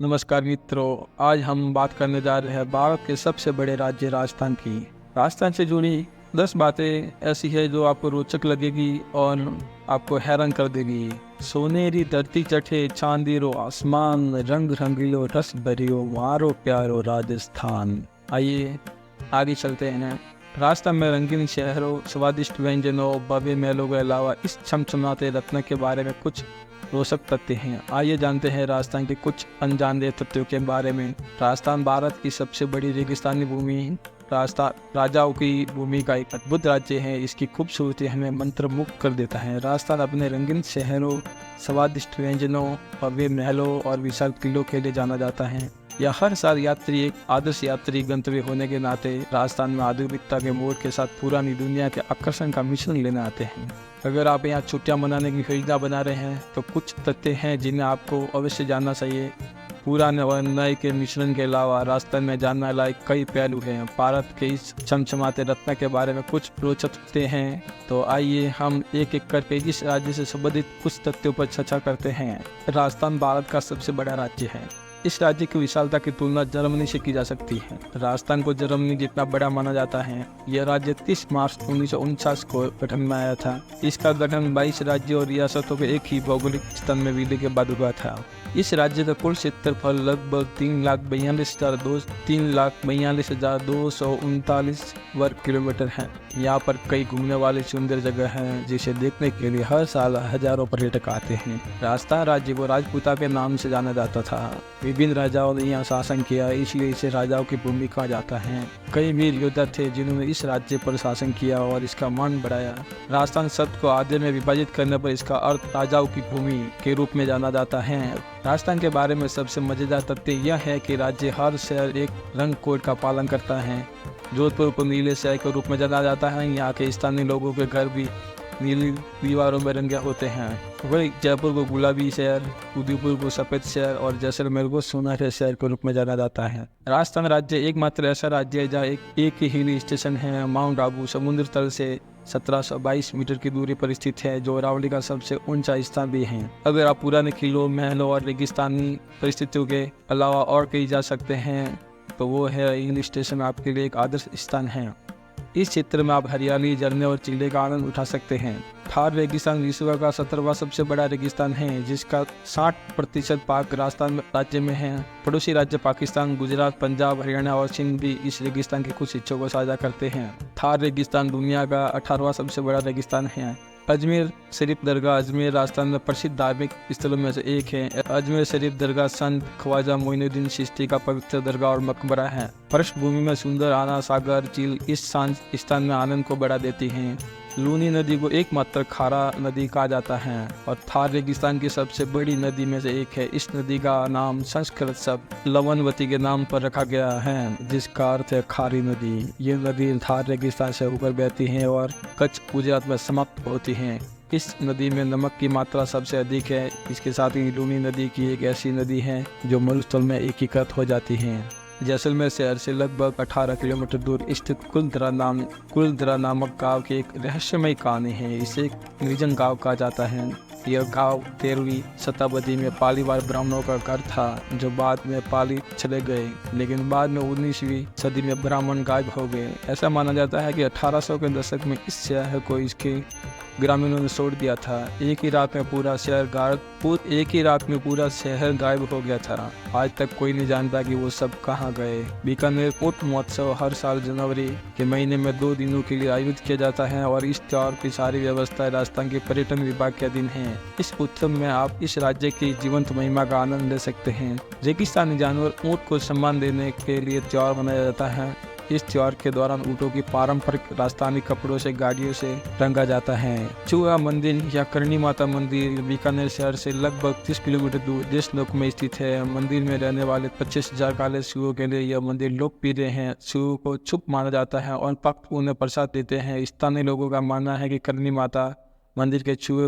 नमस्कार मित्रों, आज हम बात करने जा रहे हैं भारत के सबसे बड़े राज्य राजस्थान की। राजस्थान से जुड़ी 10 बातें ऐसी है जो आपको रोचक लगेगी और आपको हैरान कर देगी। सोनेरी धरती चढ़े चांदीरो आसमान, रंग रंगीलो रस भरियो मारो प्यारो राजस्थान। आइए आगे चलते हैं। राजस्थान में रंगीन शहरों, स्वादिष्ट व्यंजनों, भव्य महलों के अलावा इस चमचमाते रत्न के बारे में कुछ रोचक तथ्य हैं। आइए जानते हैं राजस्थान के कुछ अनजाने तथ्यों के बारे में। राजस्थान भारत की सबसे बड़ी रेगिस्तानी भूमि, राजस्थान राजाओं की भूमि का एक अद्भुत राज्य है। इसकी खूबसूरती हमें मंत्रमुग्ध कर देता है। राजस्थान अपने रंगीन शहरों, स्वादिष्ट व्यंजनों, भव्य महलों और विशाल किलों के लिए जाना जाता है। यह हर साल यात्री एक आदर्श यात्री गंतव्य होने के नाते राजस्थान में आधुनिकता के मोड़ के साथ पुरानी दुनिया के आकर्षण का मिश्रण लेने आते हैं। अगर आप यहाँ छुट्टियाँ मनाने की योजना बना रहे हैं तो कुछ तथ्य हैं जिन्हें आपको अवश्य जानना चाहिए। पुराने और नए के मिश्रण के अलावा राजस्थान में जानने लायक कई पहलू हैं। भारत के इस चमचमाते रत्न के बारे में कुछ रोचक तथ्य हैं, तो आइए हम एक एक करके इस राज्य से संबंधित कुछ तथ्यों पर चर्चा करते हैं। राजस्थान भारत का सबसे बड़ा राज्य है। इस राज्य की विशालता की तुलना जर्मनी से की जा सकती है। राजस्थान को जर्मनी जितना बड़ा माना जाता है। यह राज्य 30 मार्च 1949 को गठन में आया था। इसका गठन 22 राज्यों और रियासतों के एक ही भौगोलिक स्थान में विलय के बाद हुआ था। इस राज्य का कुल क्षेत्रफल लगभग 3,42,239 वर्ग किलोमीटर है। यहाँ पर कई घूमने वाली सुंदर जगह हैं, जिसे देखने के लिए हर साल हजारों पर्यटक आते हैं। राजस्थान राज्य को राजपूता के नाम से जाना जाता था। विभिन्न राजाओं ने यहाँ शासन किया, इसलिए इसे राजाओं की भूमि कहा जाता है। कई वीर योद्धा थे जिन्होंने इस राज्य पर शासन किया और इसका मान बढ़ाया। राजस्थान शब्द को आधे में विभाजित करने पर इसका अर्थ राजाओं की भूमि के रूप में जाना जाता है। राजस्थान के बारे में सबसे मजेदार तथ्य यह है कि राज्य हर शहर एक रंग कोड का पालन करता है। जोधपुर को नीले शहर के रूप में जाना जाता है। यहाँ के स्थानीय लोगों के घर भी नीली दीवारों में रंगे होते हैं। वही जयपुर को गुलाबी शहर, उदयपुर को सफेद शहर और जैसलमेर को सुनहरे शहर के रूप में जाना जाता है। राजस्थान राज्य एकमात्र ऐसा राज्य है जहाँ एक ही हिल स्टेशन है। माउंट आबू समुद्र तल से 1722 मीटर की दूरी पर स्थित है, जो अरावली का सबसे ऊंचा स्थान भी है। अगर आप पुराने किलों, महलों और रेगिस्तानी परिस्थितियों के अलावा और कहीं जा सकते हैं तो वो है हिल स्टेशन आपके लिए एक आदर्श स्थान है। इस क्षेत्र में आप हरियाली, झरने और चिल्ले का आनंद उठा सकते हैं। थार रेगिस्तान विश्व का 17वां सबसे बड़ा रेगिस्तान है, जिसका 60% भाग राजस्थान राज्य में है। पड़ोसी राज्य पाकिस्तान, गुजरात, पंजाब, हरियाणा और सिंध भी इस रेगिस्तान के कुछ हिस्सों को साझा करते हैं। थार रेगिस्तान दुनिया का 18वां सबसे बड़ा रेगिस्तान है। अजमेर शरीफ दरगाह अजमेर राजस्थान में प्रसिद्ध धार्मिक स्थलों में से एक है। अजमेर शरीफ दरगाह संत ख्वाजा मोइनुद्दीन चिश्ती का पवित्र दरगाह और मकबरा है। पृष्ठभूमि में सुंदर आना सागर झील इस स्थान में आनंद को बढ़ा देती हैं। लूनी नदी को एकमात्र खारा नदी कहा जाता है और थार रेगिस्तान की सबसे बड़ी नदी में से एक है। इस नदी का नाम संस्कृत शब्द लवणवती के नाम पर रखा गया है, जिसका अर्थ है खारी नदी। ये नदी थार रेगिस्तान से होकर बहती है और कच्छ गुजरात में समाप्त होती है। इस नदी में नमक की मात्रा सबसे अधिक है। इसके साथ ही लूनी नदी की एक ऐसी नदी है जो मरुस्थल में एकीकृत हो जाती है। जैसलमेर शहर से लगभग 18 किलोमीटर दूर स्थित कुलधरा नामक गांव की एक रहस्यमय कहानी है। इसे एक निर्जन गांव कहा जाता है। यह गांव 13वीं शताब्दी में पालीवाल ब्राह्मणों का घर था, जो बाद में पाली चले गए, लेकिन बाद में 19वीं सदी में ब्राह्मण गायब हो गए। ऐसा माना जाता है कि 1800 के दशक में इस शहर को इसके ग्रामीणों ने छोड़ दिया था। एक ही रात में पूरा शहर गायब हो गया था। आज तक कोई नहीं जानता कि वो सब कहाँ गए। बीकानेर ऊंट महोत्सव हर साल जनवरी के महीने में 2 दिनों के लिए आयोजित किया जाता है और इस त्योहार की सारी व्यवस्था राजस्थान के पर्यटन विभाग के अधीन है। इस उत्सव में आप इस राज्य की जीवंत महिमा का आनंद ले सकते हैं। रेगिस्तानी जानवर ऊंट को सम्मान देने के लिए त्योहार मनाया जाता है। इस त्योहार के दौरान ऊँटों की पारंपरिक राजस्थानी कपड़ों से गाड़ियों से रंगा जाता है। चूहा मंदिर या करणी माता मंदिर बीकानेर शहर से लगभग 30 किलोमीटर दूर देशनोक में स्थित है। मंदिर में रहने वाले 25,000 काले सूअरों के लिए यह मंदिर लोकप्रिय है। सूअरों को शुभ माना जाता है और भक्त उन्हें प्रसाद देते हैं। स्थानीय लोगों का मानना है कि करणी माता मंदिर के चूहे